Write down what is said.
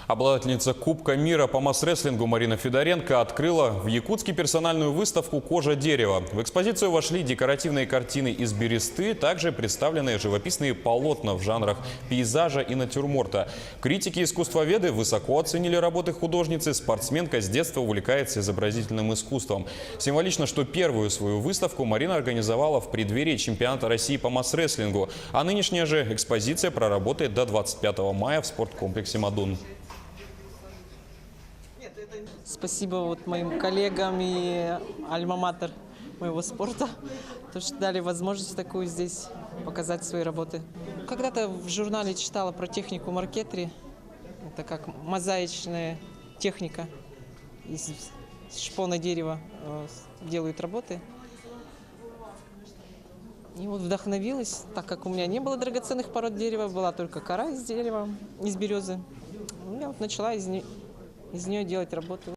Обладательница Кубка мира по масс-рестлингу Марина Федоренко открыла в Якутске персональную выставку «Кожа дерева». В экспозицию вошли декоративные картины из бересты, также представлены живописные полотна в жанрах пейзажа и натюрморта. Критики-искусствоведы высоко оценили работы художницы. Спортсменка с детства увлекается изобразительным искусством. Символично, что первую свою выставку Марина организовала в преддверии чемпионата России по масс-рестлингу. А нынешняя же экспозиция проработает до 25 мая в спорткомплексе «Мадун». Спасибо моим коллегам и альма-матер моего спорта, то, что дали возможность такую здесь показать свои работы. Когда-то в журнале читала про технику маркетри. Это как мозаичная техника. Из шпона дерева делают работы. И вот вдохновилась, так как у меня не было драгоценных пород дерева, была только кора из дерева, из березы. Я вот начала из нее делать работу.